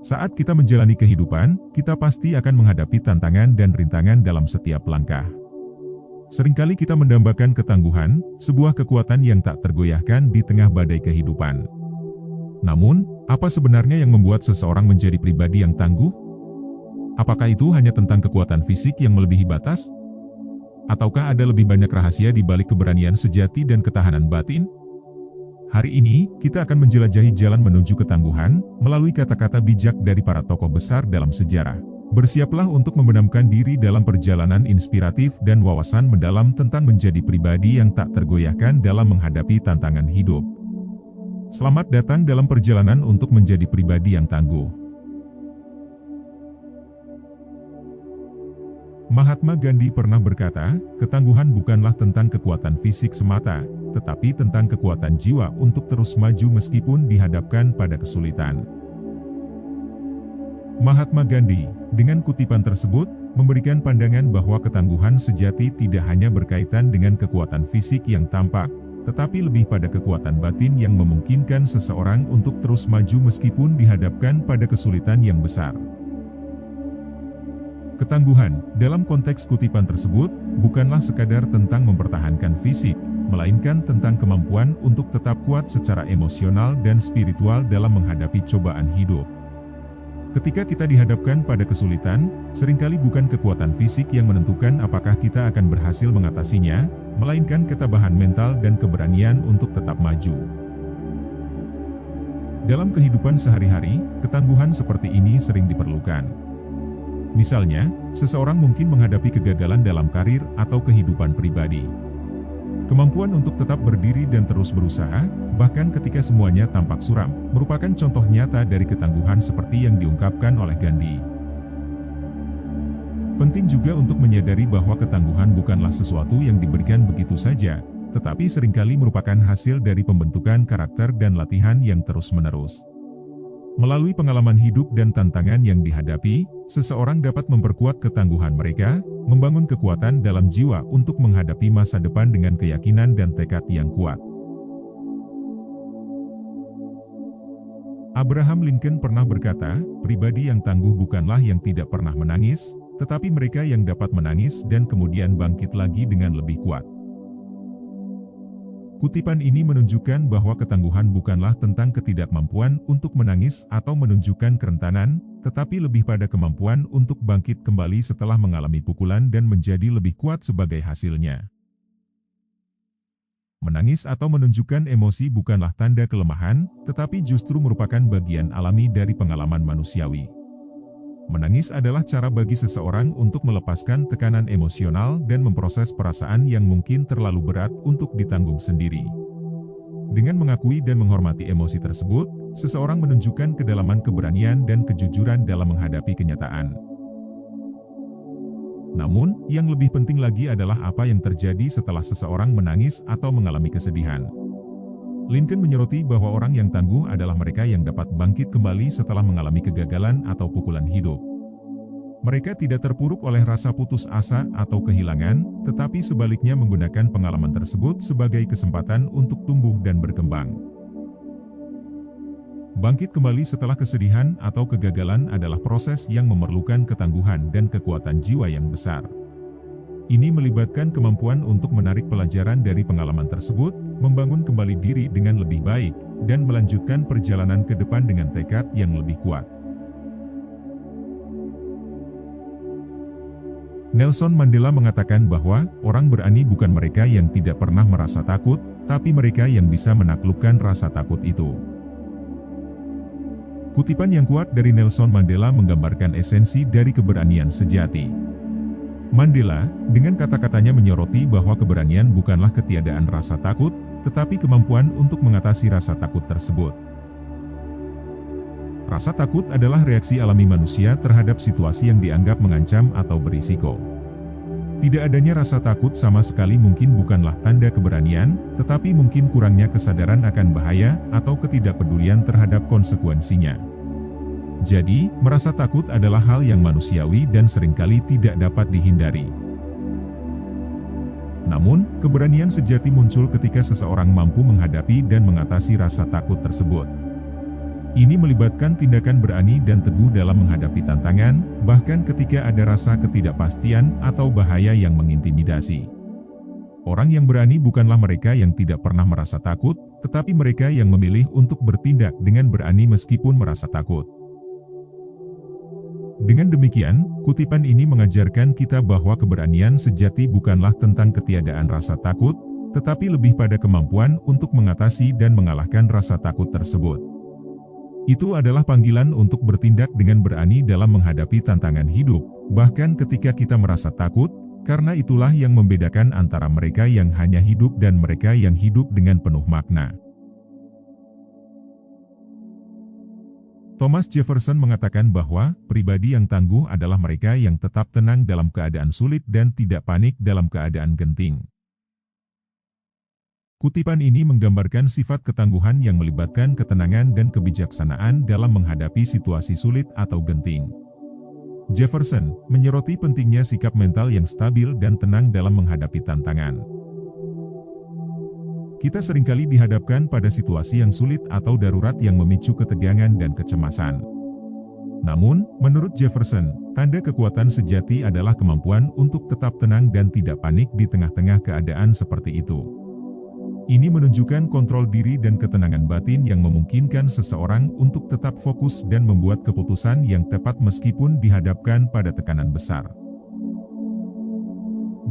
Saat kita menjalani kehidupan, kita pasti akan menghadapi tantangan dan rintangan dalam setiap langkah. Seringkali kita mendambakan ketangguhan, sebuah kekuatan yang tak tergoyahkan di tengah badai kehidupan. Namun, apa sebenarnya yang membuat seseorang menjadi pribadi yang tangguh? Apakah itu hanya tentang kekuatan fisik yang melebihi batas? Ataukah ada lebih banyak rahasia di balik keberanian sejati dan ketahanan batin? Hari ini, kita akan menjelajahi jalan menuju ketangguhan, melalui kata-kata bijak dari para tokoh besar dalam sejarah. Bersiaplah untuk membenamkan diri dalam perjalanan inspiratif dan wawasan mendalam tentang menjadi pribadi yang tak tergoyahkan dalam menghadapi tantangan hidup. Selamat datang dalam perjalanan untuk menjadi pribadi yang tangguh. Mahatma Gandhi pernah berkata, ketangguhan bukanlah tentang kekuatan fisik semata, tetapi tentang kekuatan jiwa untuk terus maju meskipun dihadapkan pada kesulitan. Mahatma Gandhi, dengan kutipan tersebut, memberikan pandangan bahwa ketangguhan sejati tidak hanya berkaitan dengan kekuatan fisik yang tampak, tetapi lebih pada kekuatan batin yang memungkinkan seseorang untuk terus maju meskipun dihadapkan pada kesulitan yang besar. Ketangguhan, dalam konteks kutipan tersebut, bukanlah sekadar tentang mempertahankan fisik, melainkan tentang kemampuan untuk tetap kuat secara emosional dan spiritual dalam menghadapi cobaan hidup. Ketika kita dihadapkan pada kesulitan, seringkali bukan kekuatan fisik yang menentukan apakah kita akan berhasil mengatasinya, melainkan ketabahan mental dan keberanian untuk tetap maju. Dalam kehidupan sehari-hari, ketangguhan seperti ini sering diperlukan. Misalnya, seseorang mungkin menghadapi kegagalan dalam karir atau kehidupan pribadi. Kemampuan untuk tetap berdiri dan terus berusaha, bahkan ketika semuanya tampak suram, merupakan contoh nyata dari ketangguhan seperti yang diungkapkan oleh Gandhi. Penting juga untuk menyadari bahwa ketangguhan bukanlah sesuatu yang diberikan begitu saja, tetapi seringkali merupakan hasil dari pembentukan karakter dan latihan yang terus-menerus. Melalui pengalaman hidup dan tantangan yang dihadapi, seseorang dapat memperkuat ketangguhan mereka, membangun kekuatan dalam jiwa untuk menghadapi masa depan dengan keyakinan dan tekad yang kuat. Abraham Lincoln pernah berkata, pribadi yang tangguh bukanlah yang tidak pernah menangis, tetapi mereka yang dapat menangis dan kemudian bangkit lagi dengan lebih kuat. Kutipan ini menunjukkan bahwa ketangguhan bukanlah tentang ketidakmampuan untuk menangis atau menunjukkan kerentanan, tetapi lebih pada kemampuan untuk bangkit kembali setelah mengalami pukulan dan menjadi lebih kuat sebagai hasilnya. Menangis atau menunjukkan emosi bukanlah tanda kelemahan, tetapi justru merupakan bagian alami dari pengalaman manusiawi. Menangis adalah cara bagi seseorang untuk melepaskan tekanan emosional dan memproses perasaan yang mungkin terlalu berat untuk ditanggung sendiri. Dengan mengakui dan menghormati emosi tersebut, seseorang menunjukkan kedalaman keberanian dan kejujuran dalam menghadapi kenyataan. Namun, yang lebih penting lagi adalah apa yang terjadi setelah seseorang menangis atau mengalami kesedihan. Lincoln menyoroti bahwa orang yang tangguh adalah mereka yang dapat bangkit kembali setelah mengalami kegagalan atau pukulan hidup. Mereka tidak terpuruk oleh rasa putus asa atau kehilangan, tetapi sebaliknya menggunakan pengalaman tersebut sebagai kesempatan untuk tumbuh dan berkembang. Bangkit kembali setelah kesedihan atau kegagalan adalah proses yang memerlukan ketangguhan dan kekuatan jiwa yang besar. Ini melibatkan kemampuan untuk menarik pelajaran dari pengalaman tersebut, membangun kembali diri dengan lebih baik, dan melanjutkan perjalanan ke depan dengan tekad yang lebih kuat. Nelson Mandela mengatakan bahwa orang berani bukan mereka yang tidak pernah merasa takut, tapi mereka yang bisa menaklukkan rasa takut itu. Kutipan yang kuat dari Nelson Mandela menggambarkan esensi dari keberanian sejati. Mandela, dengan kata-katanya menyoroti bahwa keberanian bukanlah ketiadaan rasa takut, tetapi kemampuan untuk mengatasi rasa takut tersebut. Rasa takut adalah reaksi alami manusia terhadap situasi yang dianggap mengancam atau berisiko. Tidak adanya rasa takut sama sekali mungkin bukanlah tanda keberanian, tetapi mungkin kurangnya kesadaran akan bahaya atau ketidakpedulian terhadap konsekuensinya. Jadi, merasa takut adalah hal yang manusiawi dan seringkali tidak dapat dihindari. Namun, keberanian sejati muncul ketika seseorang mampu menghadapi dan mengatasi rasa takut tersebut. Ini melibatkan tindakan berani dan teguh dalam menghadapi tantangan, bahkan ketika ada rasa ketidakpastian atau bahaya yang mengintimidasi. Orang yang berani bukanlah mereka yang tidak pernah merasa takut, tetapi mereka yang memilih untuk bertindak dengan berani meskipun merasa takut. Dengan demikian, kutipan ini mengajarkan kita bahwa keberanian sejati bukanlah tentang ketiadaan rasa takut, tetapi lebih pada kemampuan untuk mengatasi dan mengalahkan rasa takut tersebut. Itu adalah panggilan untuk bertindak dengan berani dalam menghadapi tantangan hidup, bahkan ketika kita merasa takut, karena itulah yang membedakan antara mereka yang hanya hidup dan mereka yang hidup dengan penuh makna. Thomas Jefferson mengatakan bahwa pribadi yang tangguh adalah mereka yang tetap tenang dalam keadaan sulit dan tidak panik dalam keadaan genting. Kutipan ini menggambarkan sifat ketangguhan yang melibatkan ketenangan dan kebijaksanaan dalam menghadapi situasi sulit atau genting. Jefferson menyoroti pentingnya sikap mental yang stabil dan tenang dalam menghadapi tantangan. Kita seringkali dihadapkan pada situasi yang sulit atau darurat yang memicu ketegangan dan kecemasan. Namun, menurut Jefferson, tanda kekuatan sejati adalah kemampuan untuk tetap tenang dan tidak panik di tengah-tengah keadaan seperti itu. Ini menunjukkan kontrol diri dan ketenangan batin yang memungkinkan seseorang untuk tetap fokus dan membuat keputusan yang tepat meskipun dihadapkan pada tekanan besar.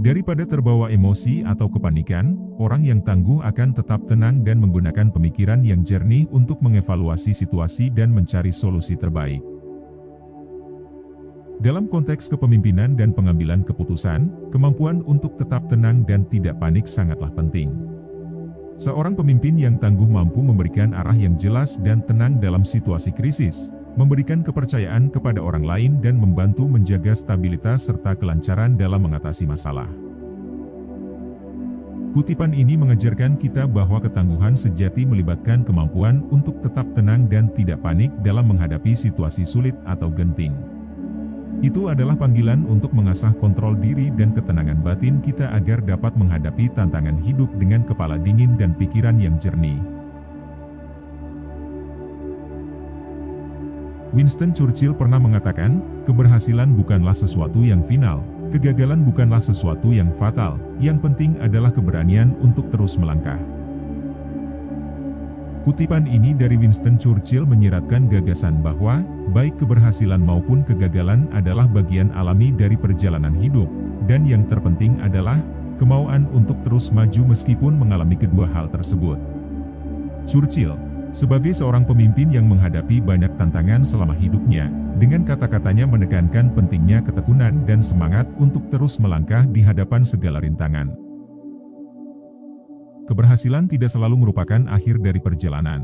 Daripada terbawa emosi atau kepanikan, orang yang tangguh akan tetap tenang dan menggunakan pemikiran yang jernih untuk mengevaluasi situasi dan mencari solusi terbaik. Dalam konteks kepemimpinan dan pengambilan keputusan, kemampuan untuk tetap tenang dan tidak panik sangatlah penting. Seorang pemimpin yang tangguh mampu memberikan arah yang jelas dan tenang dalam situasi krisis, memberikan kepercayaan kepada orang lain dan membantu menjaga stabilitas serta kelancaran dalam mengatasi masalah. Kutipan ini mengajarkan kita bahwa ketangguhan sejati melibatkan kemampuan untuk tetap tenang dan tidak panik dalam menghadapi situasi sulit atau genting. Itu adalah panggilan untuk mengasah kontrol diri dan ketenangan batin kita agar dapat menghadapi tantangan hidup dengan kepala dingin dan pikiran yang jernih. Winston Churchill pernah mengatakan, keberhasilan bukanlah sesuatu yang final, kegagalan bukanlah sesuatu yang fatal, yang penting adalah keberanian untuk terus melangkah. Kutipan ini dari Winston Churchill menyiratkan gagasan bahwa, baik keberhasilan maupun kegagalan adalah bagian alami dari perjalanan hidup, dan yang terpenting adalah, kemauan untuk terus maju meskipun mengalami kedua hal tersebut. Churchill, sebagai seorang pemimpin yang menghadapi banyak tantangan selama hidupnya, dengan kata-katanya menekankan pentingnya ketekunan dan semangat untuk terus melangkah di hadapan segala rintangan. Keberhasilan tidak selalu merupakan akhir dari perjalanan.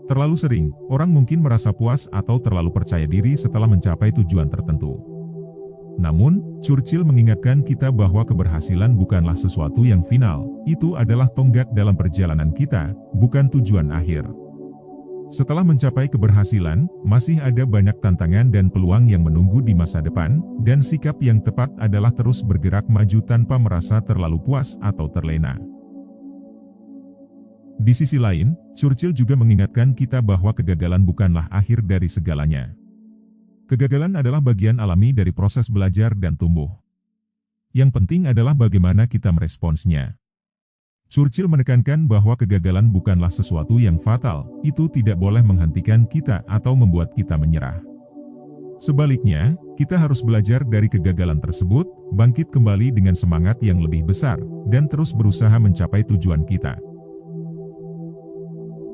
Terlalu sering, orang mungkin merasa puas atau terlalu percaya diri setelah mencapai tujuan tertentu. Namun, Churchill mengingatkan kita bahwa keberhasilan bukanlah sesuatu yang final, itu adalah tonggak dalam perjalanan kita, bukan tujuan akhir. Setelah mencapai keberhasilan, masih ada banyak tantangan dan peluang yang menunggu di masa depan, dan sikap yang tepat adalah terus bergerak maju tanpa merasa terlalu puas atau terlena. Di sisi lain, Churchill juga mengingatkan kita bahwa kegagalan bukanlah akhir dari segalanya. Kegagalan adalah bagian alami dari proses belajar dan tumbuh. Yang penting adalah bagaimana kita meresponsnya. Churchill menekankan bahwa kegagalan bukanlah sesuatu yang fatal, itu tidak boleh menghentikan kita atau membuat kita menyerah. Sebaliknya, kita harus belajar dari kegagalan tersebut, bangkit kembali dengan semangat yang lebih besar, dan terus berusaha mencapai tujuan kita.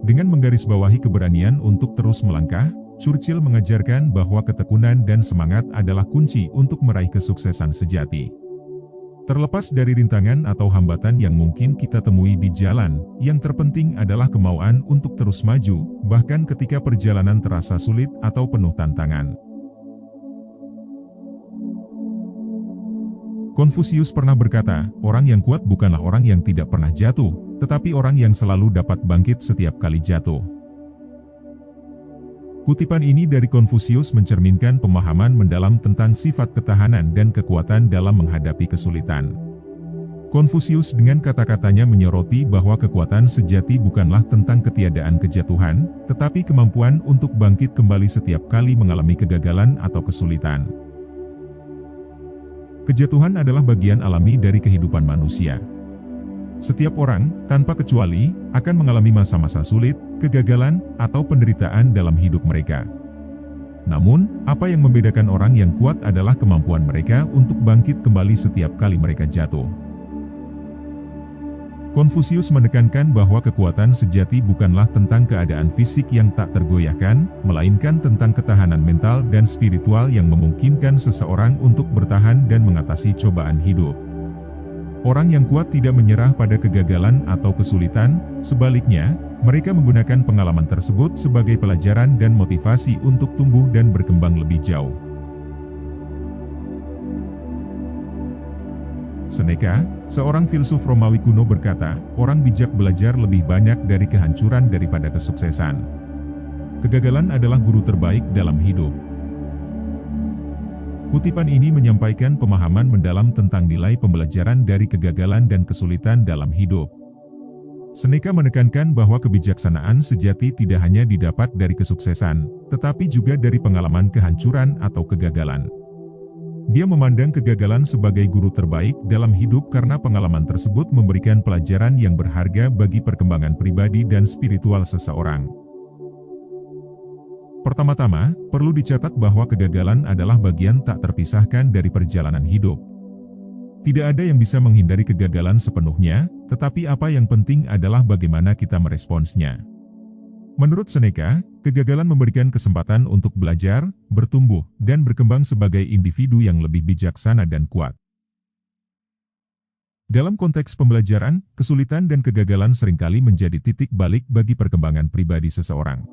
Dengan menggarisbawahi keberanian untuk terus melangkah, Churchill mengajarkan bahwa ketekunan dan semangat adalah kunci untuk meraih kesuksesan sejati. Terlepas dari rintangan atau hambatan yang mungkin kita temui di jalan, yang terpenting adalah kemauan untuk terus maju, bahkan ketika perjalanan terasa sulit atau penuh tantangan. Konfusius pernah berkata, orang yang kuat bukanlah orang yang tidak pernah jatuh, tetapi orang yang selalu dapat bangkit setiap kali jatuh. Kutipan ini dari Konfusius mencerminkan pemahaman mendalam tentang sifat ketahanan dan kekuatan dalam menghadapi kesulitan. Konfusius dengan kata-katanya menyoroti bahwa kekuatan sejati bukanlah tentang ketiadaan kejatuhan, tetapi kemampuan untuk bangkit kembali setiap kali mengalami kegagalan atau kesulitan. Kejatuhan adalah bagian alami dari kehidupan manusia. Setiap orang, tanpa kecuali, akan mengalami masa-masa sulit, kegagalan, atau penderitaan dalam hidup mereka. Namun, apa yang membedakan orang yang kuat adalah kemampuan mereka untuk bangkit kembali setiap kali mereka jatuh. Konfusius menekankan bahwa kekuatan sejati bukanlah tentang keadaan fisik yang tak tergoyahkan, melainkan tentang ketahanan mental dan spiritual yang memungkinkan seseorang untuk bertahan dan mengatasi cobaan hidup. Orang yang kuat tidak menyerah pada kegagalan atau kesulitan, sebaliknya, mereka menggunakan pengalaman tersebut sebagai pelajaran dan motivasi untuk tumbuh dan berkembang lebih jauh. Seneca, seorang filsuf Romawi kuno berkata, orang bijak belajar lebih banyak dari kehancuran daripada kesuksesan. Kegagalan adalah guru terbaik dalam hidup. Kutipan ini menyampaikan pemahaman mendalam tentang nilai pembelajaran dari kegagalan dan kesulitan dalam hidup. Seneca menekankan bahwa kebijaksanaan sejati tidak hanya didapat dari kesuksesan, tetapi juga dari pengalaman kehancuran atau kegagalan. Dia memandang kegagalan sebagai guru terbaik dalam hidup karena pengalaman tersebut memberikan pelajaran yang berharga bagi perkembangan pribadi dan spiritual seseorang. Pertama-tama, perlu dicatat bahwa kegagalan adalah bagian tak terpisahkan dari perjalanan hidup. Tidak ada yang bisa menghindari kegagalan sepenuhnya, tetapi apa yang penting adalah bagaimana kita meresponsnya. Menurut Seneca, kegagalan memberikan kesempatan untuk belajar, bertumbuh, dan berkembang sebagai individu yang lebih bijaksana dan kuat. Dalam konteks pembelajaran, kesulitan dan kegagalan seringkali menjadi titik balik bagi perkembangan pribadi seseorang.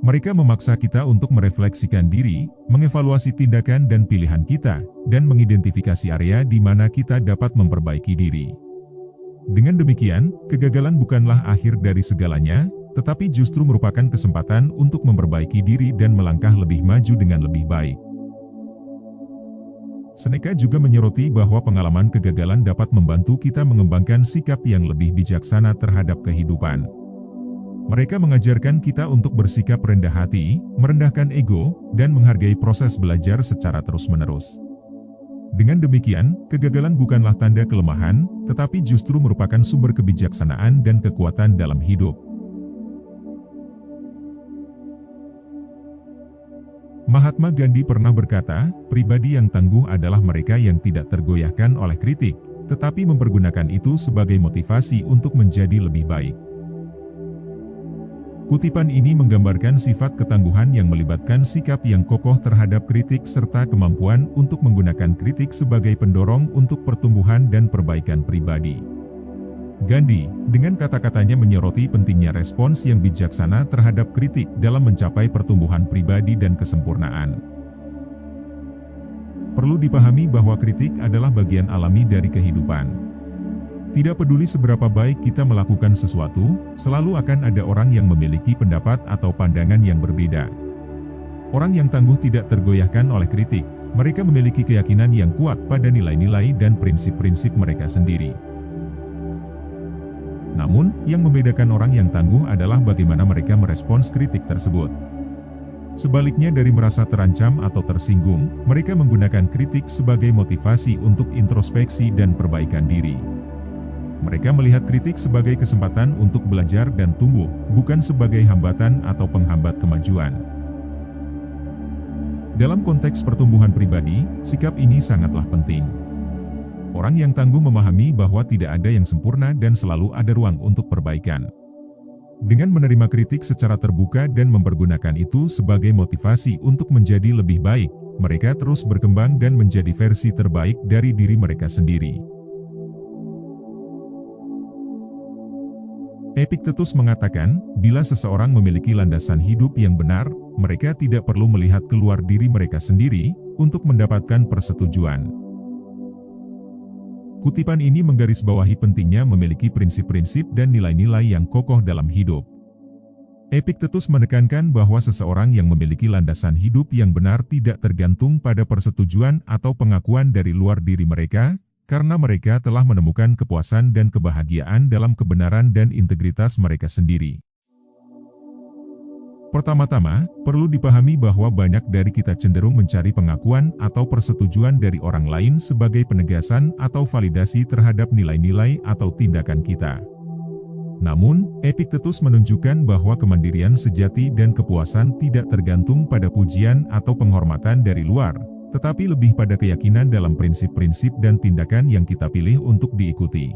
Mereka memaksa kita untuk merefleksikan diri, mengevaluasi tindakan dan pilihan kita, dan mengidentifikasi area di mana kita dapat memperbaiki diri. Dengan demikian, kegagalan bukanlah akhir dari segalanya, tetapi justru merupakan kesempatan untuk memperbaiki diri dan melangkah lebih maju dengan lebih baik. Seneca juga menyoroti bahwa pengalaman kegagalan dapat membantu kita mengembangkan sikap yang lebih bijaksana terhadap kehidupan. Mereka mengajarkan kita untuk bersikap rendah hati, merendahkan ego, dan menghargai proses belajar secara terus-menerus. Dengan demikian, kegagalan bukanlah tanda kelemahan, tetapi justru merupakan sumber kebijaksanaan dan kekuatan dalam hidup. Mahatma Gandhi pernah berkata, pribadi yang tangguh adalah mereka yang tidak tergoyahkan oleh kritik, tetapi mempergunakan itu sebagai motivasi untuk menjadi lebih baik. Kutipan ini menggambarkan sifat ketangguhan yang melibatkan sikap yang kokoh terhadap kritik serta kemampuan untuk menggunakan kritik sebagai pendorong untuk pertumbuhan dan perbaikan pribadi. Gandhi, dengan kata-katanya menyoroti pentingnya respons yang bijaksana terhadap kritik dalam mencapai pertumbuhan pribadi dan kesempurnaan. Perlu dipahami bahwa kritik adalah bagian alami dari kehidupan. Tidak peduli seberapa baik kita melakukan sesuatu, selalu akan ada orang yang memiliki pendapat atau pandangan yang berbeda. Orang yang tangguh tidak tergoyahkan oleh kritik, mereka memiliki keyakinan yang kuat pada nilai-nilai dan prinsip-prinsip mereka sendiri. Namun, yang membedakan orang yang tangguh adalah bagaimana mereka merespons kritik tersebut. Sebaliknya dari merasa terancam atau tersinggung, mereka menggunakan kritik sebagai motivasi untuk introspeksi dan perbaikan diri. Mereka melihat kritik sebagai kesempatan untuk belajar dan tumbuh, bukan sebagai hambatan atau penghambat kemajuan. Dalam konteks pertumbuhan pribadi, sikap ini sangatlah penting. Orang yang tangguh memahami bahwa tidak ada yang sempurna dan selalu ada ruang untuk perbaikan. Dengan menerima kritik secara terbuka dan mempergunakan itu sebagai motivasi untuk menjadi lebih baik, mereka terus berkembang dan menjadi versi terbaik dari diri mereka sendiri. Epictetus mengatakan, bila seseorang memiliki landasan hidup yang benar, mereka tidak perlu melihat keluar diri mereka sendiri untuk mendapatkan persetujuan. Kutipan ini menggarisbawahi pentingnya memiliki prinsip-prinsip dan nilai-nilai yang kokoh dalam hidup. Epictetus menekankan bahwa seseorang yang memiliki landasan hidup yang benar tidak tergantung pada persetujuan atau pengakuan dari luar diri mereka, karena mereka telah menemukan kepuasan dan kebahagiaan dalam kebenaran dan integritas mereka sendiri. Pertama-tama, perlu dipahami bahwa banyak dari kita cenderung mencari pengakuan atau persetujuan dari orang lain sebagai penegasan atau validasi terhadap nilai-nilai atau tindakan kita. Namun, Epictetus menunjukkan bahwa kemandirian sejati dan kepuasan tidak tergantung pada pujian atau penghormatan dari luar, tetapi lebih pada keyakinan dalam prinsip-prinsip dan tindakan yang kita pilih untuk diikuti.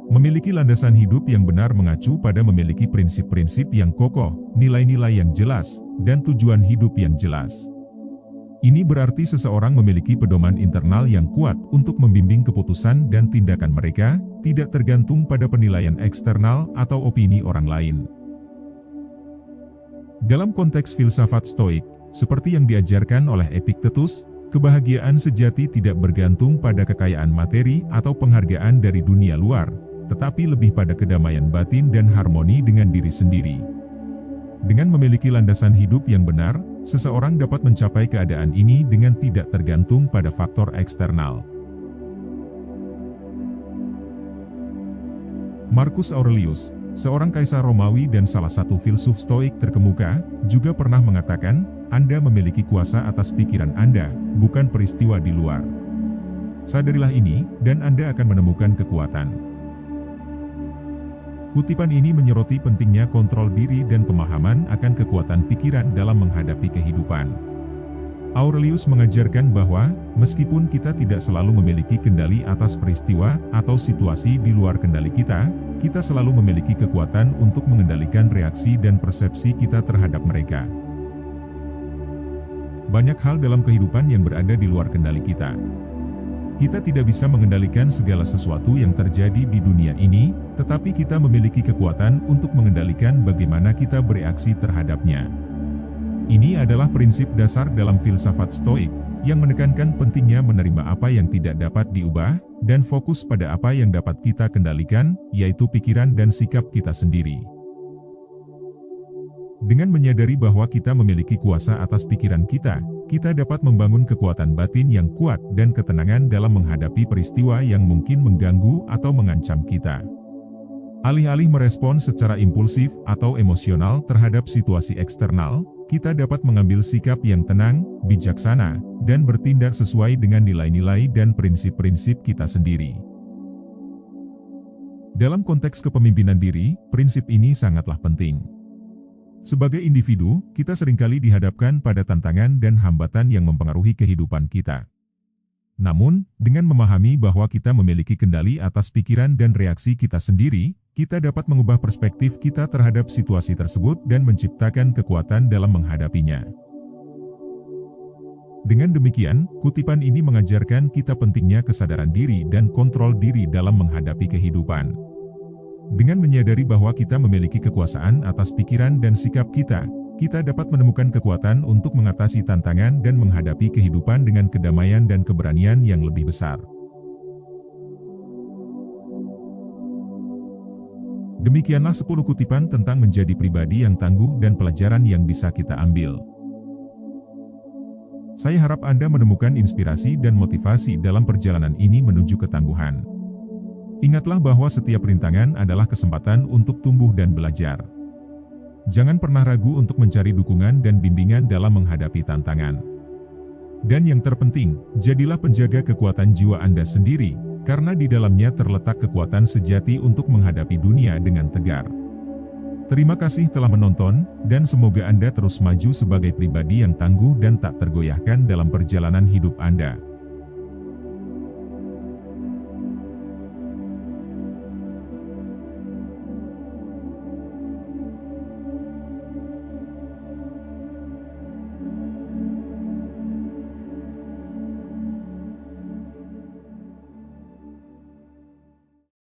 Memiliki landasan hidup yang benar mengacu pada memiliki prinsip-prinsip yang kokoh, nilai-nilai yang jelas, dan tujuan hidup yang jelas. Ini berarti seseorang memiliki pedoman internal yang kuat untuk membimbing keputusan dan tindakan mereka, tidak tergantung pada penilaian eksternal atau opini orang lain. Dalam konteks filsafat Stoik, seperti yang diajarkan oleh Epictetus, kebahagiaan sejati tidak bergantung pada kekayaan materi atau penghargaan dari dunia luar, tetapi lebih pada kedamaian batin dan harmoni dengan diri sendiri. Dengan memiliki landasan hidup yang benar, seseorang dapat mencapai keadaan ini dengan tidak tergantung pada faktor eksternal. Marcus Aurelius, seorang kaisar Romawi dan salah satu filsuf Stoik terkemuka, juga pernah mengatakan, Anda memiliki kuasa atas pikiran Anda, bukan peristiwa di luar. Sadarilah ini, dan Anda akan menemukan kekuatan. Kutipan ini menyoroti pentingnya kontrol diri dan pemahaman akan kekuatan pikiran dalam menghadapi kehidupan. Aurelius mengajarkan bahwa, meskipun kita tidak selalu memiliki kendali atas peristiwa atau situasi di luar kendali kita selalu memiliki kekuatan untuk mengendalikan reaksi dan persepsi kita terhadap mereka. Banyak hal dalam kehidupan yang berada di luar kendali kita. Kita tidak bisa mengendalikan segala sesuatu yang terjadi di dunia ini, tetapi kita memiliki kekuatan untuk mengendalikan bagaimana kita bereaksi terhadapnya. Ini adalah prinsip dasar dalam filsafat Stoik, yang menekankan pentingnya menerima apa yang tidak dapat diubah, dan fokus pada apa yang dapat kita kendalikan, yaitu pikiran dan sikap kita sendiri. Dengan menyadari bahwa kita memiliki kuasa atas pikiran kita dapat membangun kekuatan batin yang kuat dan ketenangan dalam menghadapi peristiwa yang mungkin mengganggu atau mengancam kita. Alih-alih merespon secara impulsif atau emosional terhadap situasi eksternal, kita dapat mengambil sikap yang tenang, bijaksana, dan bertindak sesuai dengan nilai-nilai dan prinsip-prinsip kita sendiri. Dalam konteks kepemimpinan diri, prinsip ini sangatlah penting. Sebagai individu, kita seringkali dihadapkan pada tantangan dan hambatan yang mempengaruhi kehidupan kita. Namun, dengan memahami bahwa kita memiliki kendali atas pikiran dan reaksi kita sendiri, kita dapat mengubah perspektif kita terhadap situasi tersebut dan menciptakan kekuatan dalam menghadapinya. Dengan demikian, kutipan ini mengajarkan kita pentingnya kesadaran diri dan kontrol diri dalam menghadapi kehidupan. Dengan menyadari bahwa kita memiliki kekuasaan atas pikiran dan sikap kita dapat menemukan kekuatan untuk mengatasi tantangan dan menghadapi kehidupan dengan kedamaian dan keberanian yang lebih besar. Demikianlah 10 kutipan tentang menjadi pribadi yang tangguh dan pelajaran yang bisa kita ambil. Saya harap Anda menemukan inspirasi dan motivasi dalam perjalanan ini menuju ketangguhan. Ingatlah bahwa setiap rintangan adalah kesempatan untuk tumbuh dan belajar. Jangan pernah ragu untuk mencari dukungan dan bimbingan dalam menghadapi tantangan. Dan yang terpenting, jadilah penjaga kekuatan jiwa Anda sendiri, karena di dalamnya terletak kekuatan sejati untuk menghadapi dunia dengan tegar. Terima kasih telah menonton, dan semoga Anda terus maju sebagai pribadi yang tangguh dan tak tergoyahkan dalam perjalanan hidup Anda.